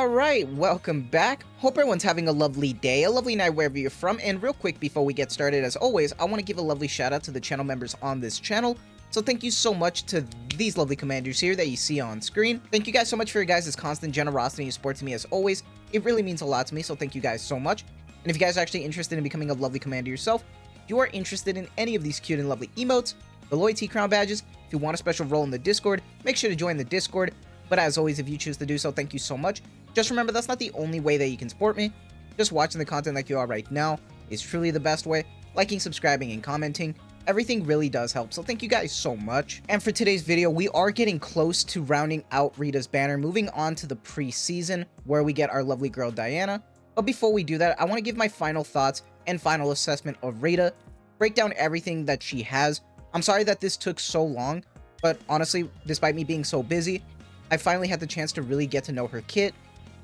Alright, welcome back. Hope everyone's having a lovely day, a lovely night wherever you're from, and real quick before we get started, as always, I want to give a lovely shout out to the channel members on this channel. So thank you so much to these lovely commanders here that you see on screen. Thank you guys so much for your guys' constant generosity and support to me as always. It really means a lot to me, so thank you guys so much. And if you guys are actually interested in becoming a lovely commander yourself, if you are interested in any of these cute and lovely emotes, the loyalty crown badges, if you want a special role in the Discord, make sure to join the Discord. But as always, if you choose to do so, thank you so much. Just remember, that's not the only way that you can support me. Just watching the content like you are right now is truly the best way. Liking, subscribing, and commenting, everything really does help, so thank you guys so much. And for today's video, we are getting close to rounding out Rita's banner, moving on to the preseason, where we get our lovely girl Diana. But before we do that, I want to give my final thoughts and final assessment of Rita, break down everything that she has. I'm sorry that this took so long, but honestly, despite me being so busy, I finally had the chance to really get to know her kit,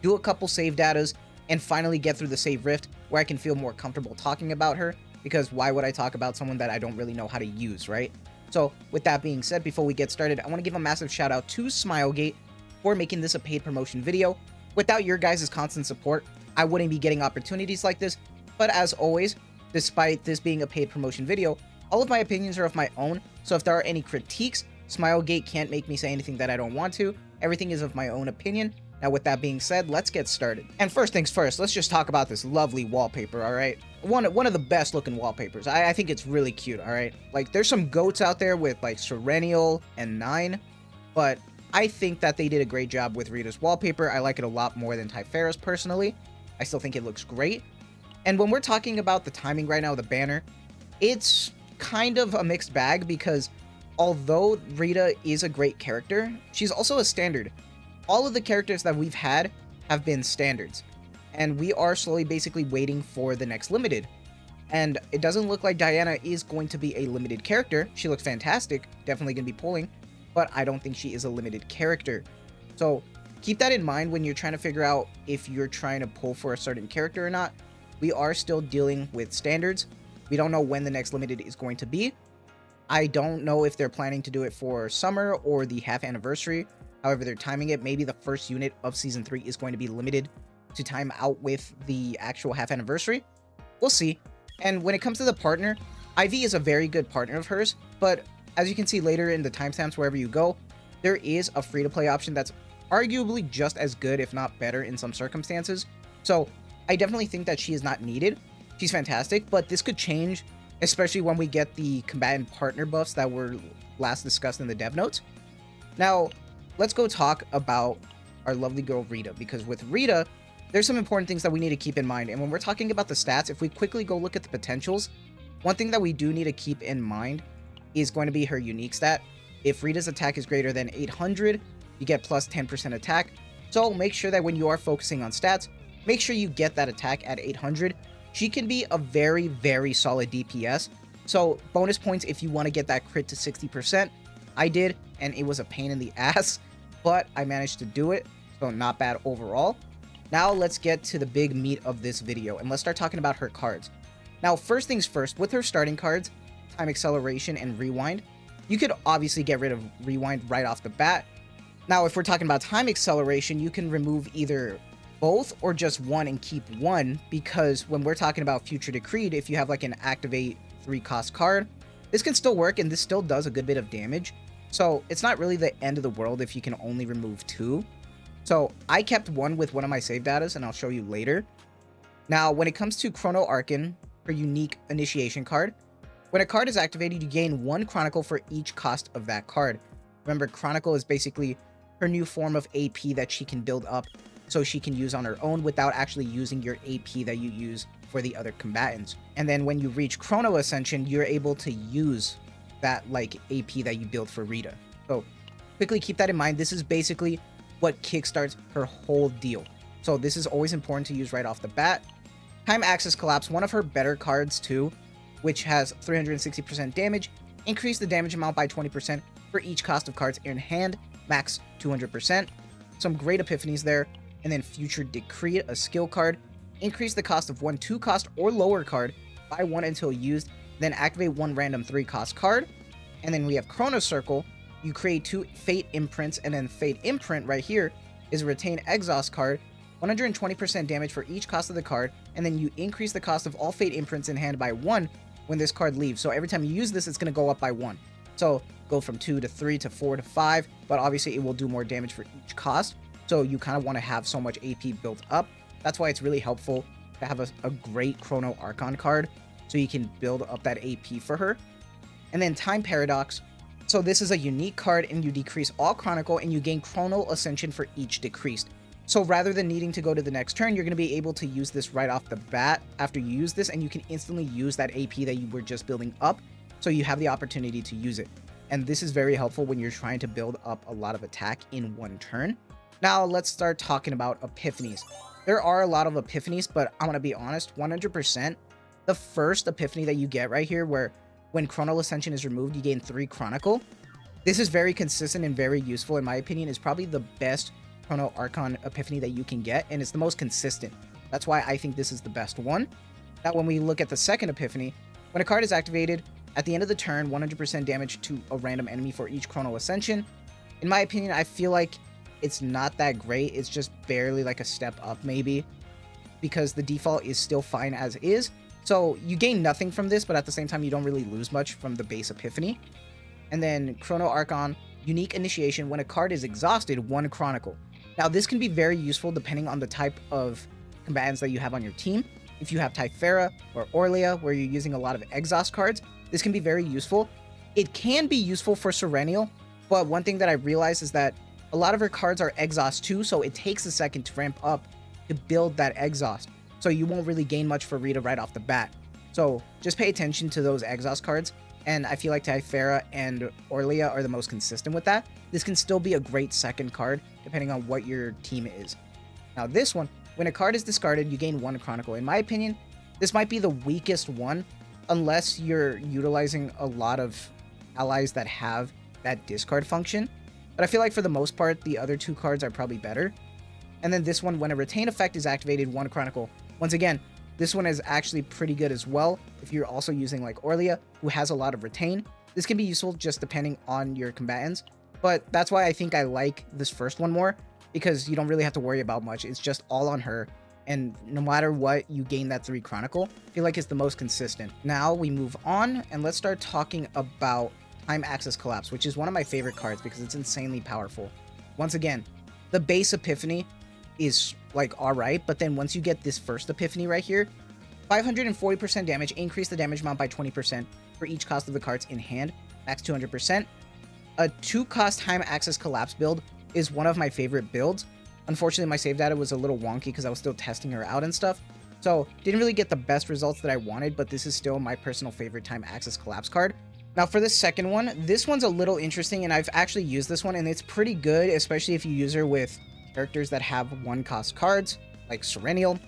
do a couple save datas, and finally get through the save rift where I can feel more comfortable talking about her, because why would I talk about someone that I don't really know how to use, right? So with that being said, before we get started, I want to give a massive shout out to Smilegate for making this a paid promotion video. Without your guys' constant support, I wouldn't be getting opportunities like this, but as always, despite this being a paid promotion video, all of my opinions are of my own, so if there are any critiques, Smilegate can't make me say anything that I don't want to. Everything is of my own opinion. Now, with that being said, let's get started. And first things first, let's just talk about this lovely wallpaper, alright? One of the best looking wallpapers. I think it's really cute, alright? Like, there's some goats out there with, like, Serenial and 9, but I think that they did a great job with Rita's wallpaper. I like it a lot more than Typhara's, personally. I still think it looks great. And when we're talking about the timing right now, the banner, it's kind of a mixed bag, because although Rita is a great character, she's also a standard. All of the characters that we've had have been standards, and we are slowly basically waiting for the next limited. And it doesn't look like Diana is going to be a limited character. She looks fantastic, definitely going to be pulling, but I don't think she is a limited character. So keep that in mind when you're trying to figure out if you're trying to pull for a certain character or not. We are still dealing with standards. We don't know when the next limited is going to be. I don't know if they're planning to do it for summer or the half anniversary. However, they're timing it. Maybe the first unit of Season 3 is going to be limited to time out with the actual half anniversary. We'll see. And when it comes to the partner, Ivy is a very good partner of hers, but as you can see later in the timestamps wherever you go, there is a free-to-play option that's arguably just as good, if not better, in some circumstances. So I definitely think that she is not needed. She's fantastic, but this could change, especially when we get the combatant partner buffs that were last discussed in the dev notes. Now, let's go talk about our lovely girl Rita, because with Rita, there's some important things that we need to keep in mind. And when we're talking about the stats, if we quickly go look at the potentials, one thing that we do need to keep in mind is going to be her unique stat. If Rita's attack is greater than 800, you get plus 10% attack. So make sure that when you are focusing on stats, make sure you get that attack at 800. She can be a very, very solid DPS. So bonus points if you want to get that crit to 60%. I did, and it was a pain in the ass, but I managed to do it, so not bad overall. Now let's get to the big meat of this video, and let's start talking about her cards. Now, first things first, with her starting cards, Time Acceleration and Rewind, you could obviously get rid of Rewind right off the bat. Now, if we're talking about Time Acceleration, you can remove either both or just one and keep one, because when we're talking about Future Decreed, if you have like an Activate 3-cost card, this can still work, and this still does a good bit of damage. So it's not really the end of the world if you can only remove 2. So I kept one with one of my save datas, and I'll show you later. Now, when it comes to Chrono Archon, her unique initiation card, when a card is activated, you gain 1 Chronicle for each cost of that card. Remember, Chronicle is basically her new form of AP that she can build up so she can use on her own without actually using your AP that you use for the other combatants. And then when you reach Chrono Ascension, you're able to use that like AP that you build for Rita. So quickly keep that in mind. This is basically what kickstarts her whole deal. So this is always important to use right off the bat. Time Access Collapse, one of her better cards too, which has 360% damage. Increase the damage amount by 20% for each cost of cards in hand, max 200%. Some great Epiphanies there. And then Future Decreed, a skill card. Increase the cost of one 2-cost or lower card by 1 until used, then activate 1 random 3-cost card. And then we have Chrono Circle. You create 2 Fate Imprints, and then Fate Imprint right here is a Retain Exhaust card. 120% damage for each cost of the card, and then you increase the cost of all fate imprints in hand by 1 when this card leaves. So every time you use this, it's going to go up by 1. So go from 2 to 3 to 4 to 5, but obviously it will do more damage for each cost. So you kind of want to have so much AP built up. That's why it's really helpful to have a great Chrono Archon card, so you can build up that AP for her. And then Time Paradox. So this is a unique card, and you decrease all Chronicle, and you gain Chrono Ascension for each decreased. So rather than needing to go to the next turn, you're going to be able to use this right off the bat after you use this, and you can instantly use that AP that you were just building up, so you have the opportunity to use it. And this is very helpful when you're trying to build up a lot of attack in one turn. Now let's start talking about Epiphanies. There are a lot of Epiphanies, but I'm going to be honest, 100%, the first Epiphany that you get right here, where when Chrono Ascension is removed, you gain 3 Chronicle. This is very consistent and very useful, in my opinion. Is probably the best Chrono Archon Epiphany that you can get, and it's the most consistent. That's why I think this is the best one. Now, when we look at the second Epiphany, when a card is activated, at the end of the turn, 100% damage to a random enemy for each Chrono Ascension. In my opinion, I feel like it's not that great. It's just barely like a step up, maybe, because the default is still fine as is. So you gain nothing from this, but at the same time, you don't really lose much from the base Epiphany. And then Chrono Archon, Unique Initiation. When a card is exhausted, 1 Chronicle. Now, this can be very useful depending on the type of combatants that you have on your team. If you have Typhara or Orlia, where you're using a lot of exhaust cards, this can be very useful. It can be useful for Serenial, but one thing that I realized is that a lot of her cards are exhaust too, so it takes a second to ramp up to build that exhaust. So you won't really gain much for Rita right off the bat. So just pay attention to those exhaust cards, and I feel like Typhara and Orlia are the most consistent with that. This can still be a great second card, depending on what your team is. Now this one, when a card is discarded, you gain 1 Chronicle. In my opinion, this might be the weakest one, unless you're utilizing a lot of allies that have that discard function. But I feel like for the most part, the other 2 cards are probably better. And then this one, when a retain effect is activated, 1 Chronicle. Once again, this one is actually pretty good as well. If you're also using like Orlia, who has a lot of retain, this can be useful just depending on your combatants. But that's why I think I like this first one more, because you don't really have to worry about much. It's just all on her. And no matter what, you gain that 3 Chronicle. I feel like it's the most consistent. Now we move on, and let's start talking about Time Axis Collapse, which is one of my favorite cards because it's insanely powerful. Once again, the base Epiphany is like alright, but then once you get this first Epiphany right here, 540% damage, increase the damage amount by 20% for each cost of the cards in hand, max 200%. A 2-cost Time Axis Collapse build is one of my favorite builds. Unfortunately, my save data was a little wonky because I was still testing her out and stuff, so didn't really get the best results that I wanted, but this is still my personal favorite Time Axis Collapse card. Now for the second one, this one's a little interesting, and I've actually used this one, and it's pretty good, especially if you use her with characters that have 1-cost cards, like Serenial.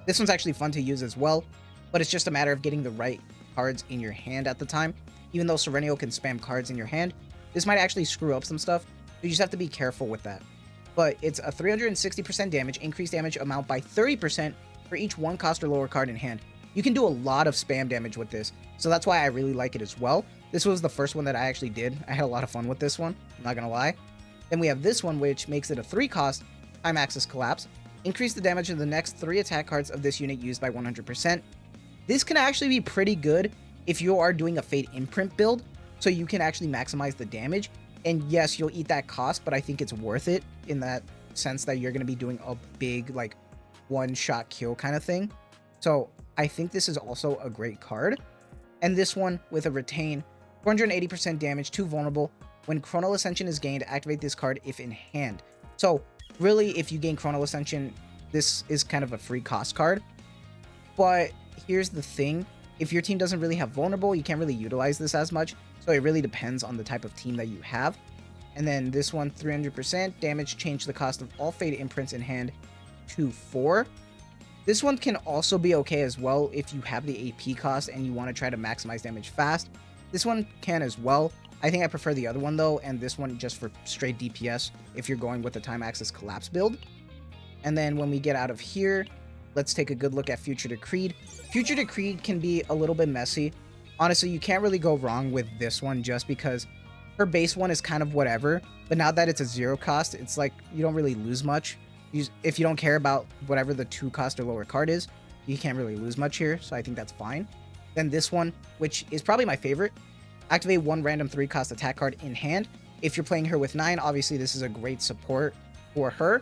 This one's actually fun to use as well, but it's just a matter of getting the right cards in your hand at the time. Even though Serenial can spam cards in your hand, this might actually screw up some stuff, so you just have to be careful with that. But it's a 360% damage, increased damage amount by 30% for each 1-cost or lower card in hand. You can do a lot of spam damage with this, so that's why I really like it as well. This was the first one that I actually did. I had a lot of fun with this one, I'm not gonna lie. Then we have this one, which makes it a 3-cost Time Axis Collapse. Increase the damage of the next 3 attack cards of this unit used by 100%. This can actually be pretty good if you are doing a Fate Imprint build, so you can actually maximize the damage. And yes, you'll eat that cost, but I think it's worth it in that sense that you're going to be doing a big, like, one-shot kill kind of thing. So I think this is also a great card. And this one, with a retain, 480% damage, too vulnerable. When Chrono Ascension is gained, activate this card if in hand. So really, if you gain Chrono Ascension, this is kind of a free cost card. But here's the thing. If your team doesn't really have vulnerable, you can't really utilize this as much. So it really depends on the type of team that you have. And then this one, 300% damage, change the cost of all Fate Imprints in hand to 4. This one can also be okay as well if you have the AP cost and you want to try to maximize damage fast. This one can as well. I think I prefer the other one though, and this one just for straight DPS if you're going with the Time Axis Collapse build. And then when we get out of here, let's take a good look at Future Decreed. Future Decreed can be a little bit messy. Honestly, you can't really go wrong with this one just because her base one is kind of whatever, but now that it's a 0 cost, it's like you don't really lose much. If you don't care about whatever the 2 cost or lower card is, you can't really lose much here, so I think that's fine. Then this one, which is probably my favorite, activate 1 random 3 cost attack card in hand. If you're playing her with 9, obviously this is a great support for her.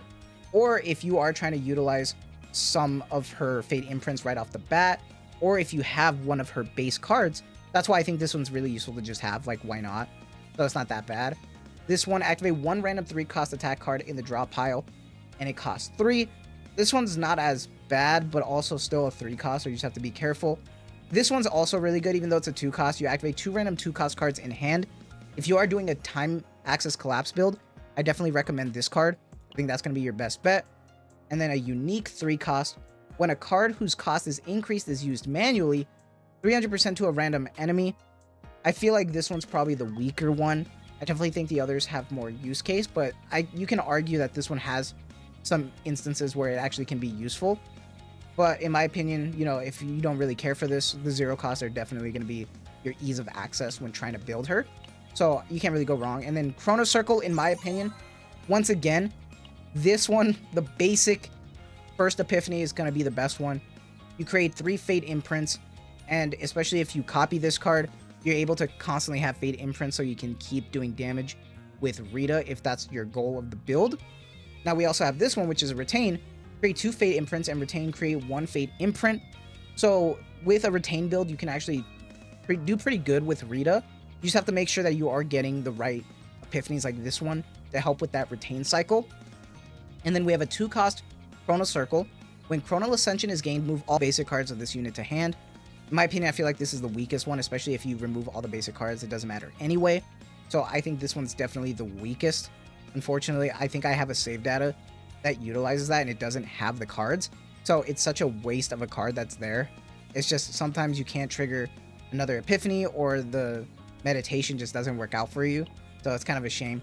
Or if you are trying to utilize some of her Fate imprints right off the bat, or if you have one of her base cards, that's why I think this one's really useful to just have, like, why not? So it's not that bad. This one, activate 1 random 3 cost attack card in the draw pile, and it costs 3. This one's not as bad, but also still a 3 cost, so you just have to be careful. This one's also really good, even though it's a 2 cost. You activate 2 random 2 cost cards in hand. If you are doing a time access collapse build, I definitely recommend this card. I think that's going to be your best bet. And then a unique 3 cost. When a card whose cost is increased is used manually, 300% to a random enemy. I feel like this one's probably the weaker one. I definitely think the others have more use case, but you can argue that this one has some instances where it actually can be useful. But in my opinion, you know, if you don't really care for this, the 0 costs are definitely going to be your ease of access when trying to build her. So you can't really go wrong. And then Chrono Circle, in my opinion, once again, this one, the basic first Epiphany is going to be the best one. You create 3 Fate imprints, and especially if you copy this card, you're able to constantly have Fate imprints so you can keep doing damage with Rita if that's your goal of the build. Now we also have this one, which is a Retain. Create 2 Fate imprints and Retain, create 1 Fate imprint. So with a Retain build, you can actually do pretty good with Rita. You just have to make sure that you are getting the right Epiphanies like this one to help with that Retain cycle. And then we have a 2 cost Chrono Circle. When Chronal Ascension is gained, move all basic cards of this unit to hand. In my opinion, I feel like this is the weakest one, especially if you remove all the basic cards. It doesn't matter anyway. So I think this one's definitely the weakest. Unfortunately, I think I have a save data that utilizes that and it doesn't have the cards. So it's such a waste of a card that's there. It's just sometimes you can't trigger another Epiphany or the meditation just doesn't work out for you. So it's kind of a shame.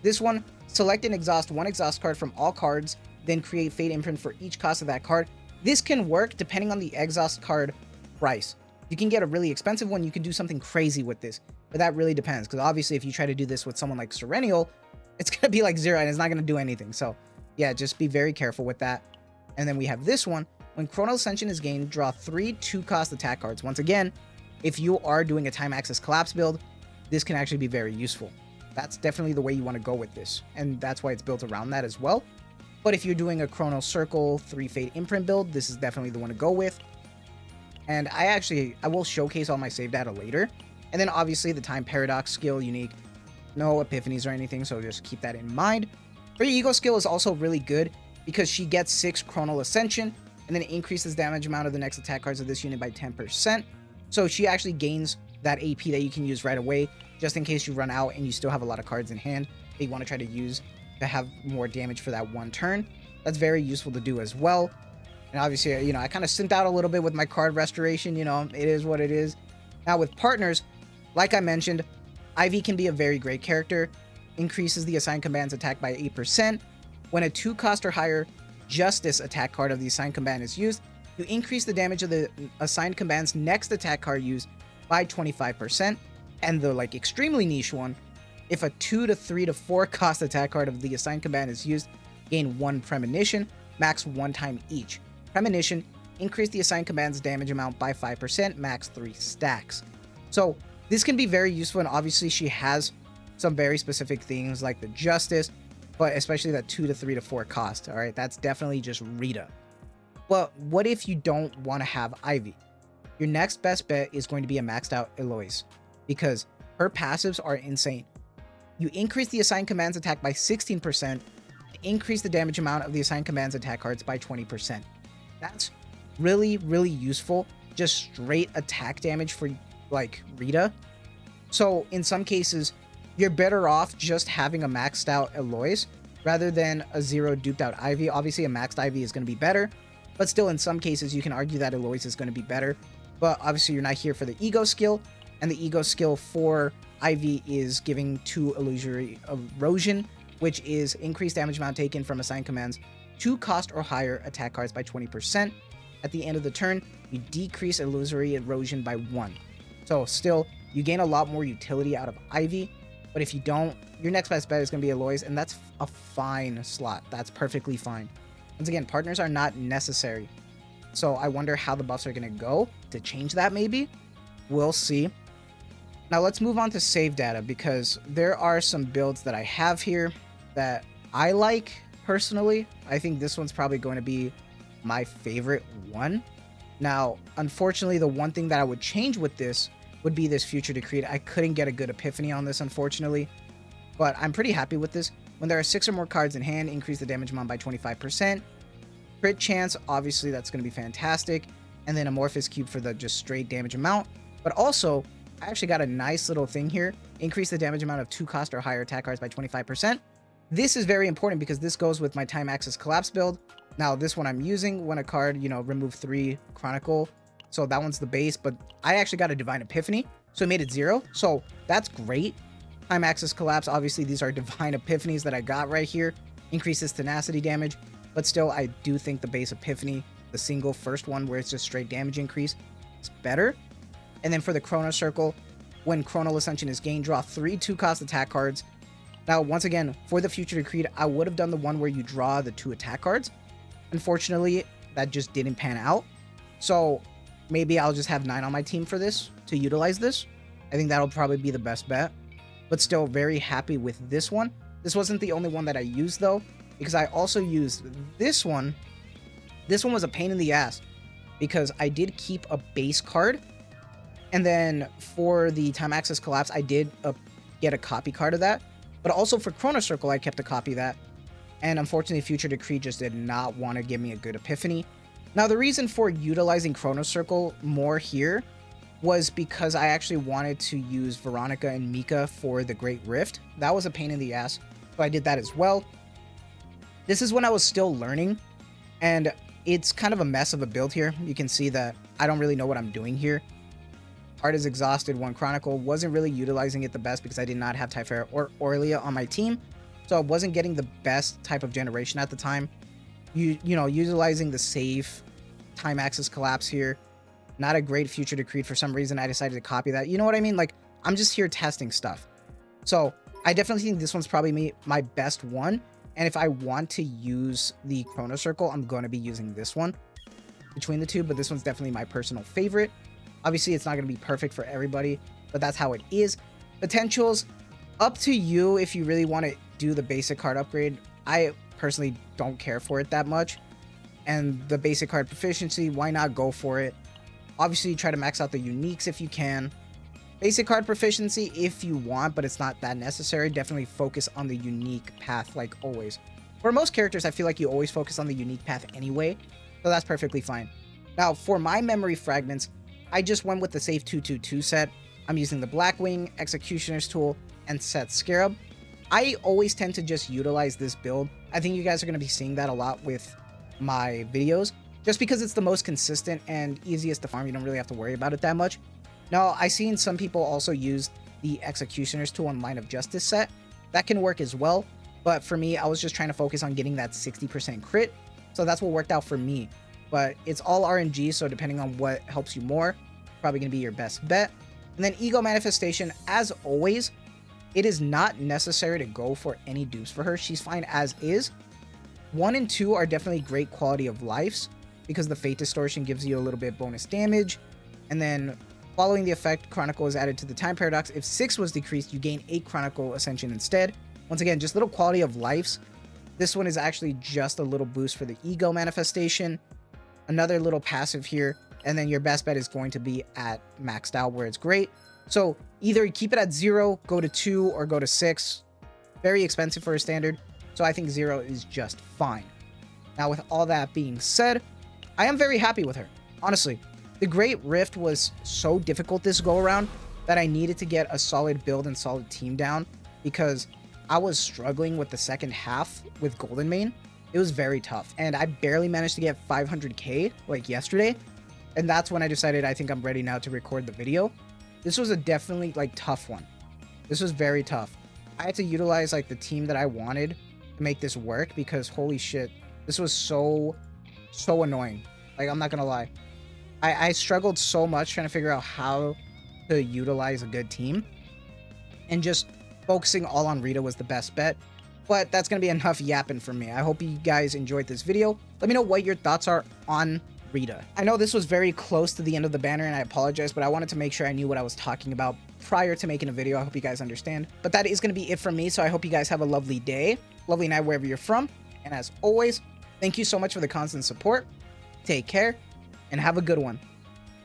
This one, select and exhaust 1 exhaust card from all cards, then create Fate imprint for each cost of that card. This can work depending on the exhaust card price. You can get a really expensive one, you can do something crazy with this, but that really depends, because obviously if you try to do this with someone like Serennial, it's going to be like 0 and it's not going to do anything. So yeah, just be very careful with that. And then we have this one. When Chronal Ascension is gained, draw 3 2-cost attack cards. Once again, if you are doing a time access collapse build, this can actually be very useful. That's definitely the way you want to go with this, and that's why it's built around that as well. But if you're doing a Chrono Circle 3 Fate imprint build, this is definitely the one to go with. And I will showcase all my save data later. And then obviously the Time Paradox skill, unique, no Epiphanies or anything, so just keep that in mind. Her Ego skill is also really good because she gets 6 Chronal Ascension and then increases damage amount of the next attack cards of this unit by 10%. So she actually gains that AP that you can use right away, just in case you run out and you still have a lot of cards in hand that you want to try to use to have more damage for that one turn. That's very useful to do as well. And obviously, you know, I kind of simped out a little bit with my card restoration, you know, it is what it is. Now with partners, like I mentioned, Ivy can be a very great character, increases the assigned command's attack by 8%. When a 2-cost or higher Justice attack card of the assigned command is used, you increase the damage of the assigned command's next attack card used by 25%. And the like extremely niche one, if a 2 to 3 to 4 cost attack card of the assigned command is used, gain 1 premonition, max 1 time each. Premonition, increase the assigned command's damage amount by 5%, max 3 stacks. So this can be very useful, and obviously she has some very specific things like the Justice, but especially that 2 to 3 to 4 cost. All right, that's definitely just Rita. Well, what if you don't want to have Ivy? Your next best bet is going to be a maxed out Eloise, because her passives are insane. You increase the assigned command's attack by 16%, and increase the damage amount of the assigned command's attack cards by 20%. That's really, really useful. Just straight attack damage for like Rita. So in some cases, you're better off just having a maxed out Eloise rather than a 0 duped out Ivy. Obviously a maxed Ivy is going to be better, but still in some cases you can argue that Eloise is going to be better. But obviously you're not here for the ego skill, and the ego skill for Ivy is giving 2 illusory erosion, which is increased damage amount taken from assigned commands 2 cost or higher attack cards by 20%. At the end of the turn, you decrease illusory erosion by 1. So still, you gain a lot more utility out of Ivy, but if you don't, your next best bet is going to be Eloise, and that's a fine slot. That's perfectly fine. Once again, partners are not necessary. So I wonder how the buffs are going to go to change that maybe. We'll see. Now let's move on to save data, because there are some builds that I have here that I like personally. I think this one's probably going to be my favorite one. Now, unfortunately, the one thing that I would change with this would be this Future Decreed. I couldn't get a good Epiphany on this, unfortunately, but I'm pretty happy with this. When there are 6 or more cards in hand, increase the damage amount by 25%. Crit chance, obviously that's going to be fantastic. And then Amorphous Cube for the just straight damage amount. But also, I actually got a nice little thing here. Increase the damage amount of 2 cost or higher attack cards by 25%. This is very important because this goes with my Time Axis Collapse build. Now, this one I'm using when a card, remove 3 Chronicle. So that one's the base, but I actually got a Divine Epiphany, so it made it 0. So that's great. Time Axis Collapse, obviously these are Divine Epiphanies that I got right here. Increases tenacity damage, but still I do think the base Epiphany, the single first one where it's just straight damage increase, is better. And then for the Chrono Circle, when Chronal Ascension is gained, draw 3 2-cost attack cards. Now, once again, for the Future Decreed, I would have done the one where you draw the 2 attack cards. Unfortunately, that just didn't pan out. So maybe I'll just have 9 on my team for this to utilize this. I think that'll probably be the best bet. But still very happy with this one. This wasn't the only one that I used though, because I also used this one. This one was a pain in the ass because I did keep a base card. And then for the Time Axis Collapse, I did get a copy card of that. But also for Chrono Circle, I kept a copy of that. And unfortunately, Future Decree just did not want to give me a good Epiphany. Now, the reason for utilizing Chrono Circle more here was because I actually wanted to use Veronica and Mika for the Great Rift. That was a pain in the ass, so I did that as well. This is when I was still learning, and it's kind of a mess of a build here. You can see that I don't really know what I'm doing here. Art is exhausted, 1 Chronicle. Wasn't really utilizing it the best because I did not have Typhara or Aurelia on my team, so I wasn't getting the best type of generation at the time. Utilizing the safe Time Axis Collapse here. Not a great Future Decreed. For some reason, I decided to copy that. You know what I mean? Like, I'm just here testing stuff. So I definitely think this one's probably my best one. And if I want to use the Chrono Circle, I'm going to be using this one between the two. But this one's definitely my personal favorite. Obviously, it's not going to be perfect for everybody, but that's how it is. Potentials, up to you if you really want to do the basic card upgrade. I personally don't care for it that much. And the basic card proficiency, why not go for it? Obviously, try to max out the uniques if you can. Basic card proficiency if you want, but it's not that necessary. Definitely focus on the unique path like always. For most characters, I feel like you always focus on the unique path anyway, so that's perfectly fine. Now, for my memory fragments, I just went with the Safe 222 set. I'm using the Blackwing, Executioner's Tool, and Set Scarab. I always tend to just utilize this build. I think you guys are going to be seeing that a lot with my videos, just because it's the most consistent and easiest to farm. You don't really have to worry about it that much. Now, I've seen some people also use the Executioner's Tool and Line of Justice set. That can work as well, but for me, I was just trying to focus on getting that 60% crit, so that's what worked out for me. But it's all RNG, so depending on what helps you more, probably going to be your best bet. And then Ego Manifestation, as always, it is not necessary to go for any dupes for her. She's fine as is. 1 and 2 are definitely great quality of lives, because the Fate Distortion gives you a little bit bonus damage. And then following the effect, Chronicle is added to the Time Paradox. If 6 was decreased, you gain 8 Chronicle Ascension instead. Once again, just little quality of lives. This one is actually just a little boost for the Ego Manifestation. Another little passive here. And then your best bet is going to be at maxed out, where it's great. So either keep it at 0, go to 2, or go to 6. Very expensive for a standard, so I think 0 is just fine. Now, with all that being said, I am very happy with her. Honestly, the Great Rift was so difficult this go around that I needed to get a solid build and solid team down, because I was struggling with the second half with Golden Mane. It was very tough, and I barely managed to get 500k like yesterday, and that's when I decided I think I'm ready now to record the video. This was a definitely like tough one. This was very tough. I had to utilize like the team that I wanted to make this work, because holy shit, this was so annoying. Like, I'm not gonna lie. I struggled so much trying to figure out how to utilize a good team, and just focusing all on Rita was the best bet. But that's gonna be enough yapping from me. I hope you guys enjoyed this video. Let me know what your thoughts are on Rita. I know this was very close to the end of the banner and I apologize, but I wanted to make sure I knew what I was talking about prior to making a video. I hope you guys understand. But that is going to be it from me, so I hope you guys have a lovely day, lovely night wherever you're from. And as always, thank you so much for the constant support. Take care and have a good one.